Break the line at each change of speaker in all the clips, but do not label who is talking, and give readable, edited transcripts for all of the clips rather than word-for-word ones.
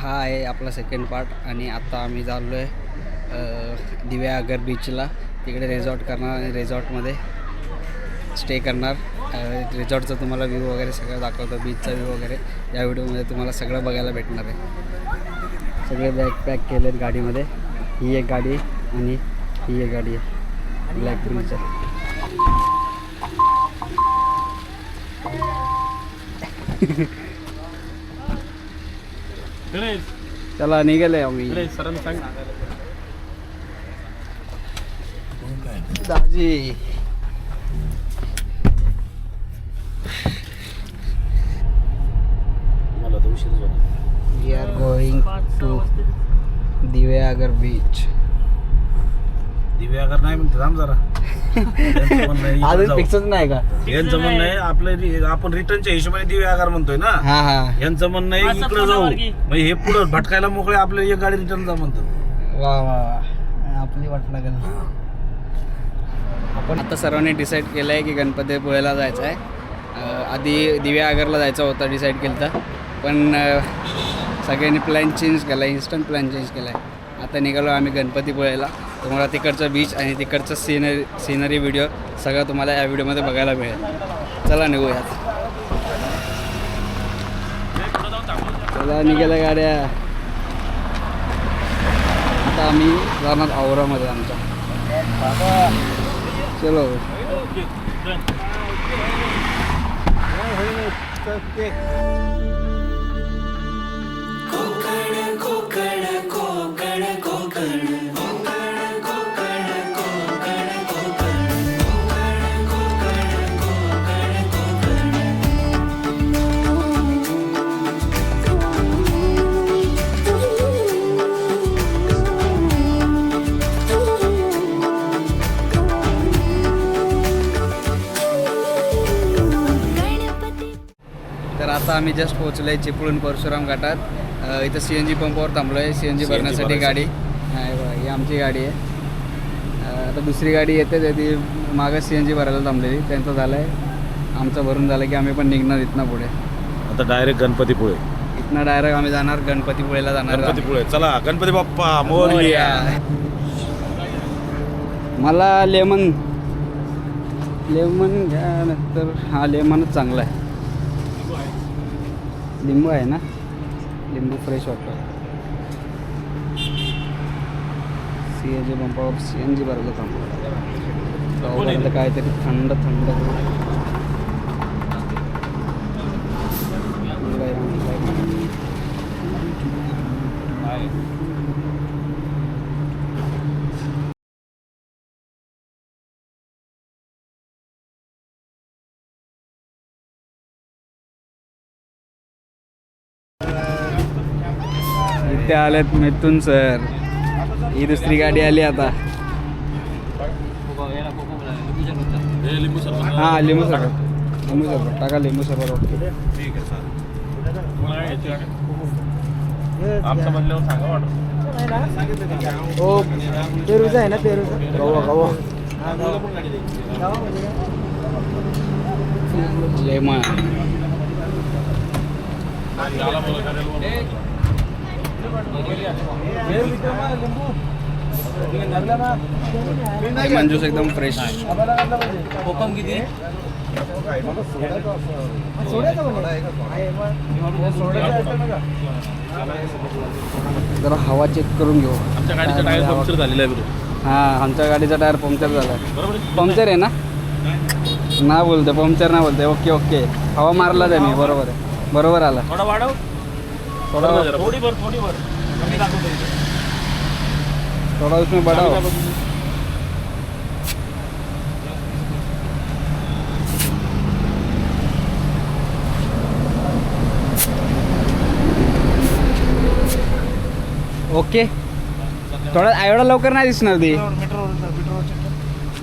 हा आहे आपला सेकंड पार्ट. आणि आता आम्ही चाललो आहे दिव्यागर बीचला. तिकडे रिसॉर्ट करणार आणि रिसॉर्टमध्ये स्टे करणार. रिसॉर्टचा तुम्हाला व्ह्यू वगैरे सगळं दाखवतो, बीचचा व्ह्यू वगैरे या व्हिडिओमध्ये तुम्हाला सगळं बघायला भेटणार आहे. सगळे बॅग पॅक केले आहेत गाडीमध्ये. ही एक गाडी आहे आणि ही एक गाडी आहे ब्लॅक ब्रिजचा. चला निघाले आम्ही. दाजी we are going to Diveagar beach.
Diveagar नाही म्हणते, थांब जरा.
अजून फिक्सच नाही का?
यांचं म्हणणं आहे आपलं, आपण रिटर्नच्या हिशोबाने दिव्यागर म्हणतोय ना.
हा हा.
यांचं म्हणणं आहे इकडे जाऊ, मग हे पुढं भटकायला मोकळे, आपलं एक गाडी रिटर्न जा म्हणतो.
वा वा वा, आपली वाट लागेल. आपण आता सर्वांनी डिसाईड केलं आहे की गणपतीपुळेला जायचं आहे. आधी दिव्यागरला जायचं होतं डिसाईड केलं तर, पण सगळ्यांनी प्लॅन चेंज केला, इन्स्टंट प्लॅन चेंज केला आहे. आता निघालो आम्ही गणपतीपुळेला. तुम्हाला तिकडचं बीच आणि तिकडचं सिनरी व्हिडिओ सगळं तुम्हाला या व्हिडिओमध्ये बघायला मिळेल. चला निघूयात. चला निघाल्या गाड्या. आता आम्ही जाणार औरामध्ये आमच्या. चलो. तर आता आम्ही जस्ट पोहोचलो आहे चिपळूण परशुराम घाटात. इथं CNG पंपावर थांबलो आहे. CNG भरण्यासाठी गाडी आहे बघा, ही आमची गाडी आहे. आता दुसरी गाडी येते, ती मागं CNG भरायला थांबलेली. त्यांचं झालं आहे, आमचं भरून झालं की आम्ही पण निघणार इथनं पुढे.
आता डायरेक्ट गणपतीपुळे.
इथनं डायरेक्ट आम्ही जाणार गणपतीपुळेला जाणार.
गणपतीपुळे चला. गणपती बाप्पा मोरया.
मला लेमन घ्या, नंतर हा लेमनच चांगला आहे. लिंबू आहे ना, लिंबू फ्रेश वाटतो. CNG पंपावर CNG भरायला थांबवलं. काहीतरी थंड थंड इथे आलेत मिथून सर. ही दुसरी गाडी आली आता. हां लिंबू सरबत टाका. लिंबू सरबत हो. पेरूचा आहे ना, पेरूचा गवा लेमन. लेमन ज्यूस एकदम फ्रेश. कोकम किती? जरा हवा चेक करून घेऊ.
आमच्या गाडीचा टायर पंक्चर झालेला आहे.
हां आमच्या गाडीचा टायर पंक्चर झाला. पंक्चर आहे ना? ना बोलते पंक्चर ना बोलते. Okay okay. हवा मारला त्याने. बरोबर आहे, बरोबर आला.
थोडा वाढव,
थोड़ा उसमें बढ़ाओ. ओके. थोडा एवढा लवकर नाही दिसणार ती.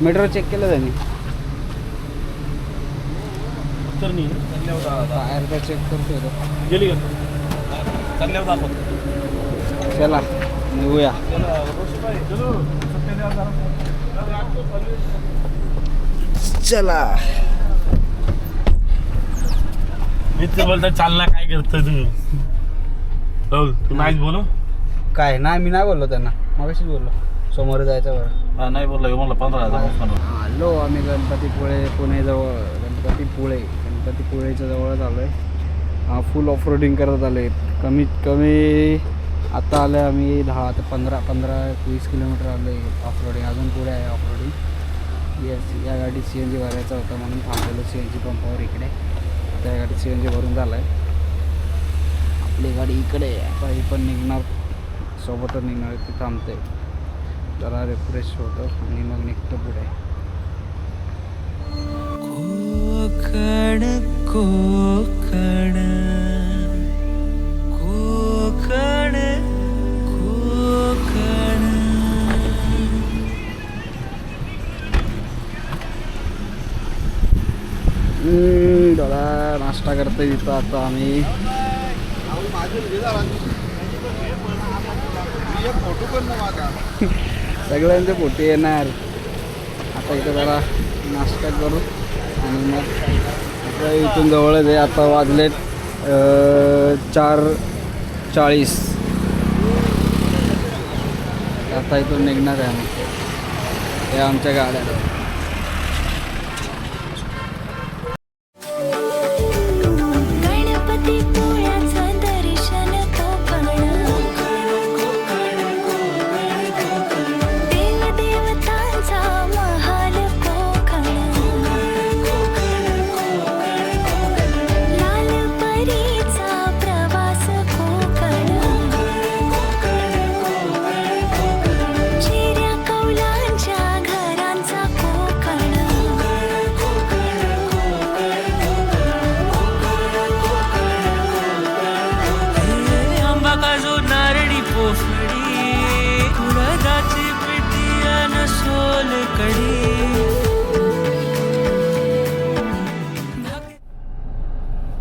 मीटर चेक केलं त्यांनी. टायर चेक करतोय. चला निघूया. चला.
मित्र बोलतात चालला काय करतो तू. राहुल तू नाहीच बोलू
काय नाही, मी नाही बोललो त्यांना, मगाशीच बोललो समोर जायचं बरं.
नाही बोललो मला 15,000
आलो आम्ही गणपतीपुळे पुणेजवळ, गणपतीपुळेच्या जवळच आलो आहे. फुल ऑफ रोडिंग करत आलो आहे. कमीत कमी आता आलो आहे आम्ही 10 ते 15-20 किलोमीटर आलो आहे ऑफ रोडिंग. अजून पुढे आहे ऑफ रोडिंग. या गाडीत CNG भरायचा होता म्हणून थांबलेलो CNG पंपावर इकडे. आता या गाडीत CNG भरून झालं आहे. आपली गाडी इकडे आहे. आता ही पण निघणार, सोबतच निघणार. ती थांबते, जरा रिफ्रेश होतं आणि मग निघतो पुढे. कोकण कोकण कोकण कोकण. दादा नाश्ता करतोय तिथं आता आम्ही. सगळ्यांचे फोटो येणार. आता इथं जरा नाश्ता करू आणि मग इथून जवळच आहे. आता वाजलेत 4:40. आता इथून निघणार आहे आम्ही. हे आमच्या गाड्या.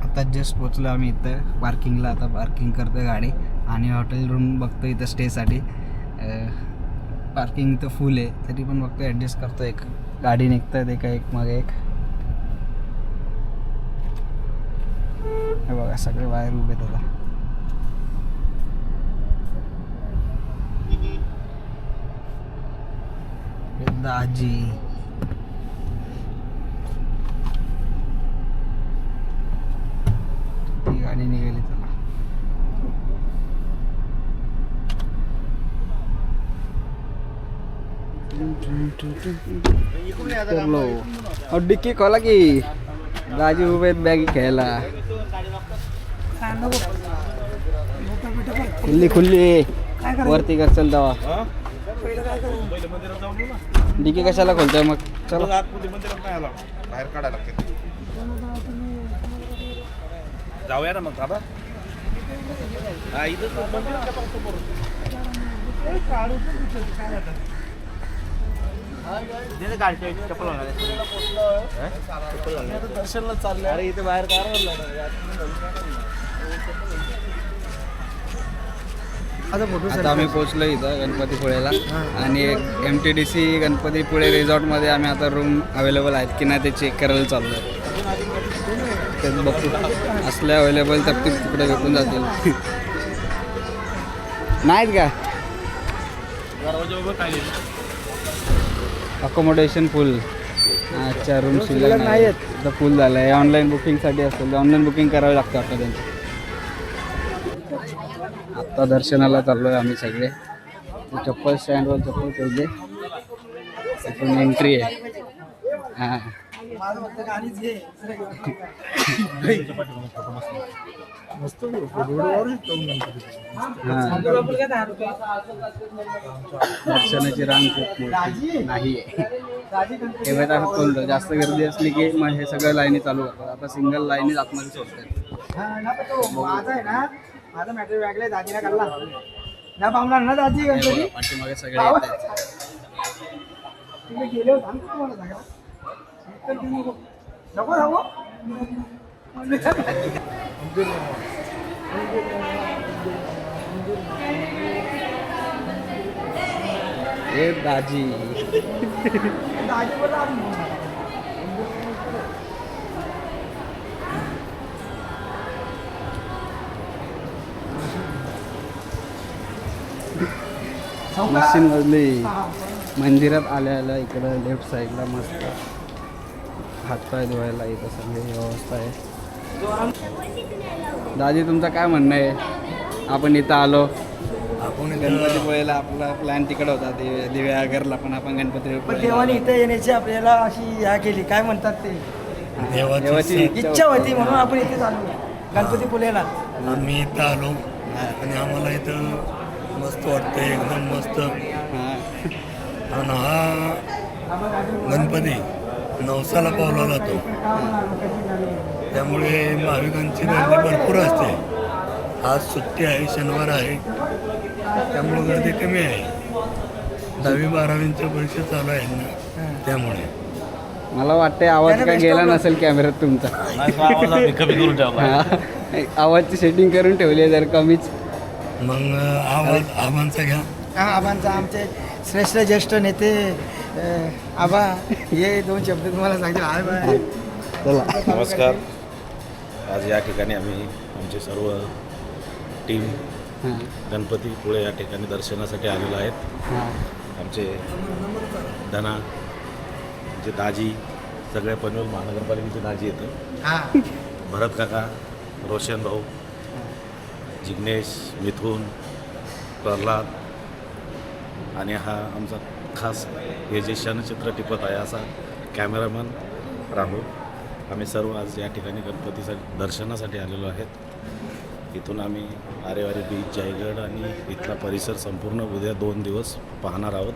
आता जस्ट पोचलो आम्ही इथं पार्किंगला. आता पार्किंग करतो गाडी आणि हॉटेल रूम बघतो इथं स्टेसाठी. पार्किंग इथं फुल आहे तरी पण बघतो ॲडजस्ट करतो. एक गाडी निघतं एका एक मग एक. हे बघा सगळे बाहेर उभे आहेत आता. दाजी ती गाडी निघाली त्याला. डिक्की खोला की दाजी उभे आहेत बॅगी खेळायला. खुल्ली खुल्ली वरती का चल दवा. डिकी कशाला खोलतोय मग. चला
बाहेर काढायला लागते. जाऊया ना मग बाबा. दर्शनला चाललंय. अरे इथे बाहेर आता आम्ही पोहोचलो इथं गणपतीपुळेला आणि MTDC गणपतीपुळे रिसॉर्टमध्ये आम्ही आता रूम अवेलेबल आहेत की नाही ते चेक करायला चाललो आहे. तेच बघतो असल्या अवेलेबल तर ते तिकडे भेटून जातील. नाहीत का अकोमोडेशन फुल. अच्छा रूम शिल्लक नाही आहेत तर फुल झालं आहे. ऑनलाईन बुकिंगसाठी असेल, ऑनलाईन बुकिंग करावी लागतं आता त्यांची. आत्ता दर्शनाला चाललो आहे आम्ही सगळे. चप्पल स्टँडवर चप्पल ठेवले. तिथून एंट्री आहे. हां दर्शनाची रांग खूप मोठी नाही आहे. तेव्हा आता बोलतो जास्त गर्दी असली की मग हे सगळं लाईनी चालू करतात. आता सिंगल लाईनीच आतमध्ये सोडतात.
माझा मॅटर वेगळे दाजीला काढला ना पाहुणार ना दाजी गणपती
पाठीमागे सगळे येत आहेत.
तुम्ही गेले हो सांगतो तुम्हाला सगळं नको नको
हे दाजी
दाजी बोला
मशीन वाजली. मंदिरात आल्या इकडं लेफ्ट साईडला मस्त हातपाय धुवायला इथं सगळी व्यवस्था आहे. दादी तुमचं काय म्हणणं आहे? आपण इथं आलो,
आपण
गणपतीपुळेला आपला प्लॅन तिकडं होता दिव्यागरला, पण आपण
पण
गणपतीपुळे
देवाने इथे येण्याची आपल्याला अशी ह्या केली, काय म्हणतात ते,
देवाची
इच्छा होती म्हणून आपण इथे चाललो गणपतीपुळेला.
आम्ही इथं आलो आणि आम्हाला इथं मस्त वाटतं, एकदम मस्त.
हां.
आणि हा गणपती नवसाला पावला जातो, त्यामुळे भाविकांची गर्दी भरपूर असते. आज सुट्टी आहे, शनिवार आहे, त्यामुळे गर्दी कमी आहे. 10वी-12वींच्या परीक्षा चालू आहेत ना, त्यामुळे
मला वाटतंय आवाज काय गेला नसेल कॅमेऱ्यात तुमचा.
कमी करून ठेवला.
हां. आवाजची सेटिंग करून ठेवली आहे जर कमीच.
मग आबांचा घ्या.
हा आबांचा, आमचे श्रेष्ठ ज्येष्ठ नेते आबा, हे 2 शब्द तुम्हाला सांगतील. Hi bye.
चला.
नमस्कार. आज या ठिकाणी आम्ही आमचे सर्व टीम
हां.
गणपतीपुळे या ठिकाणी दर्शनासाठी आलेलो आहेत.
हां.
आमचे धना, जे दाजी, सगळे पनवेल महानगरपालिकेचे दाजी येतं.
हा
भरत काका, रोशन भाऊ, जिग्नेश, मिथून, प्रल्हाद आणि हा आमचा खास हे जे क्षणचित्र टिपत आहे असा कॅमेरामन राहुल. आम्ही सर्व आज या ठिकाणी गणपतीसाठी दर्शनासाठी आलेलो आहेत. इथून आम्ही आरेवारी बीच, जयगड आणि इथला परिसर संपूर्ण उद्या 2 दिवस पाहणार आहोत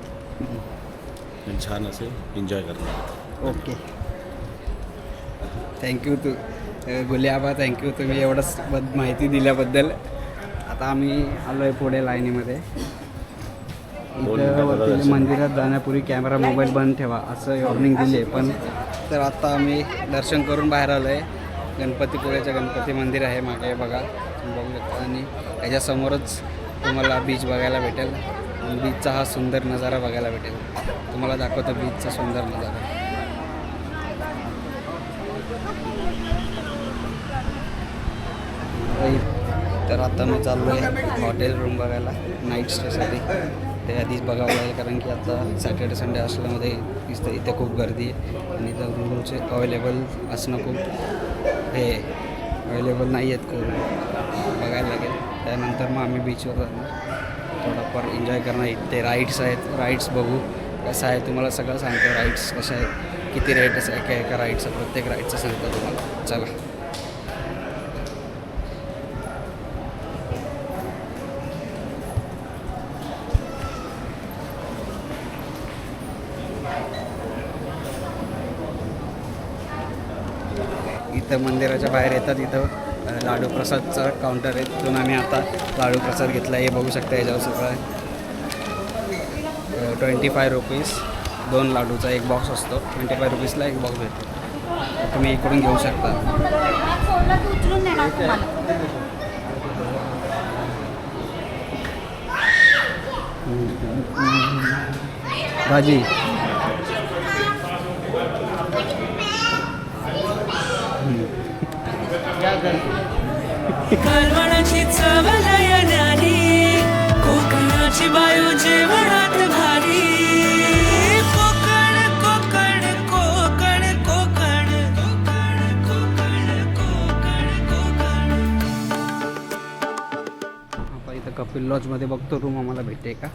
आणि छान असे एन्जॉय करणार आहोत.
ओके. थँक्यू गुले आबा, थँक्यू तुम्ही एवढंच माहिती दिल्याबद्दल. आता आम्ही आलो आहे पुढे लाईनीमध्ये. इथं वरती मंदिरात जाण्यापूर्वी कॅमेरा मोबाईल बंद ठेवा असं वॉर्निंग दिली आहे. पण तर आता आम्ही दर्शन करून बाहेर आलो आहे. गणपतीपुळेचं गणपती मंदिर आहे मागे बघा, तुम्ही बघू शकता. आणि याच्यासमोरच तुम्हाला बीच बघायला भेटेल. बीचचा हा सुंदर नजारा बघायला भेटेल. तुम्हाला दाखवतो बीचचा सुंदर नजारा. तर आता मी चाललो आहे हॉटेल रूम बघायला नाईट स्टेसाठी. ते आधीच बघावं लागेल कारण की आता सॅटर्डे संडे असल्यामध्ये दिसतं इथे खूप गर्दी आहे आणि इथं रूमचे अवेलेबल असणं खूप हे अवेलेबल नाही आहेत खूप, बघायला लागेल. त्यानंतर मग आम्ही बीचवर जाणार, थोडाफार एन्जॉय करणार. इथे राईड्स आहेत, राईड्स बघू कसं आहे, तुम्हाला सगळं सांगतो. राईड्स कशा आहेत, किती रेट्स आहे, एका राईडचं प्रत्येक राईडचं सांगतो तुम्हाला. चला. इथं मंदिराच्या बाहेर येतात, इथं लाडू प्रसादचा काउंटर आहे, तिथून आम्ही आता लाडू प्रसाद घेतला. हे बघू शकता, याच्यावर सगळं 25 रुपीज 2 लाडूचा एक बॉक्स असतो. 25 रुपीजला एक बॉक्स भेटतो, तुम्ही इकडून घेऊ शकता. भाजी
कालवणाची चव लयनारी, कोकणाची बायू जेवणात भारी. कोकण कोकण कोकण कोकण कोकण कोकण कोकण कोकण.
आपण इथं कपिल लॉजमध्ये बघतो रूम आम्हाला भेटते का,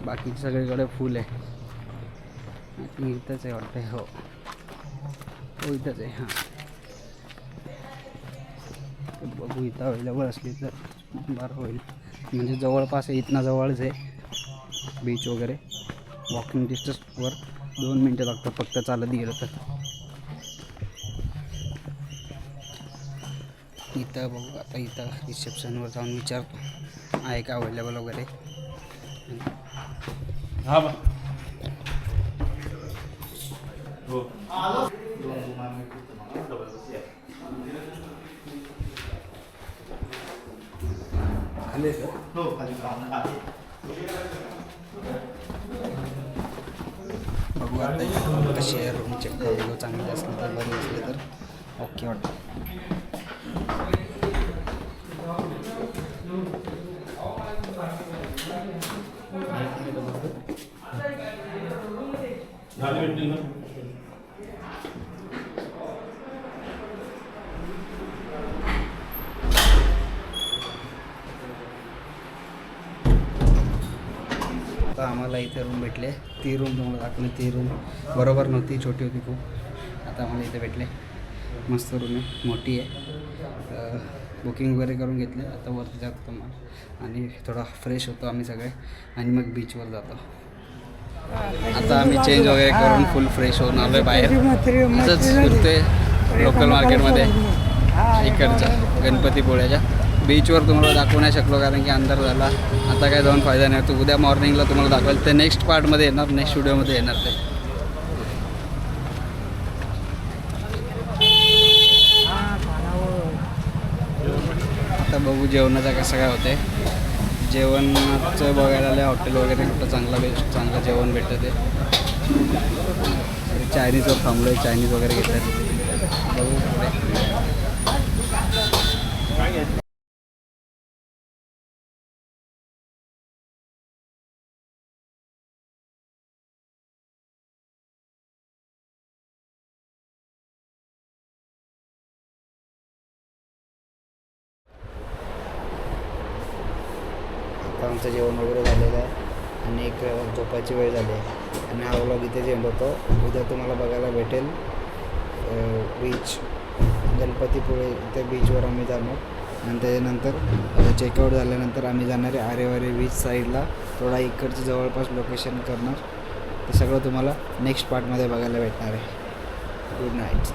बाकी सगळीकडे फुल आहे. इथंच आहे वाटतं. हो हो इथंच आहे. हां बघू, इथं अवेलेबल असली तर बरं होईल. म्हणजे जवळपास आहे, इथनं जवळच आहे बीच वगैरे. वॉकिंग डिस्टन्सवर 2 मिनटं लागतात फक्त चालत गेलं तर. इथं बघू आता, इथं रिसेप्शनवर जाऊन विचारतो आहे का अवेलेबल वगैरे. बघू आता कशी आहे रूम, चेक करू. चांगली असली तर, बरी असली तर ओके वाटतं. आता आम्हाला इथे रूम भेटले. ती रूम तुम्हाला दाखवली. ती रूम बरोबर नव्हती, छोटी होती खूप. आता आम्हाला इथे भेटले. मस्त रूम आहे, मोठी आहे. बुकिंग वगैरे करून घेतले. आता वरती जातो तुम्हाला आणि थोडा फ्रेश होतो आम्ही सगळे आणि मग बीचवर जातो. आता आम्ही चेंज वगैरे करून फुल फ्रेश होऊन आलो आहे बाहेर. असंच फिरतोय लोकल मार्केटमध्ये इकडच्या गणपतीपुळ्याच्या. बीचवर तुम्हाला दाखवू नाही शकलो कारण की अंधार झाला. आता काय जाऊन फायदा नाही. तो उद्या मॉर्निंगला तुम्हाला दाखवेल. ते नेक्स्ट पार्टमध्ये येणार, नेक्स्ट व्हिडिओमध्ये येणार ते. आता बघू जेवणाचा कसं काय होते. जेवणाचं बघायला आलं हॉटेल वगैरे कुठं चांगलं जेवण भेटतं ते. चायनीजवर थांबलो आहे, चायनीज वगैरे घेतात. बघू पुढे. आता आमचं जेवण वगैरे झालेलं आहे आणि एक झोपायची वेळ झाली आहे आणि हा व्लॉग इथे एंड होतो. उद्या तुम्हाला बघायला भेटेल बीच गणपतीपुळे. इथे बीचवर आम्ही जाणार आणि त्याच्यानंतर चेकआउट झाल्यानंतर आम्ही जाणार आहे आरेवारे बीच साईडला. थोडा इकडचं जवळपास लोकेशन करणार. ते सगळं तुम्हाला नेक्स्ट पार्टमध्ये बघायला भेटणार आहे. Good night.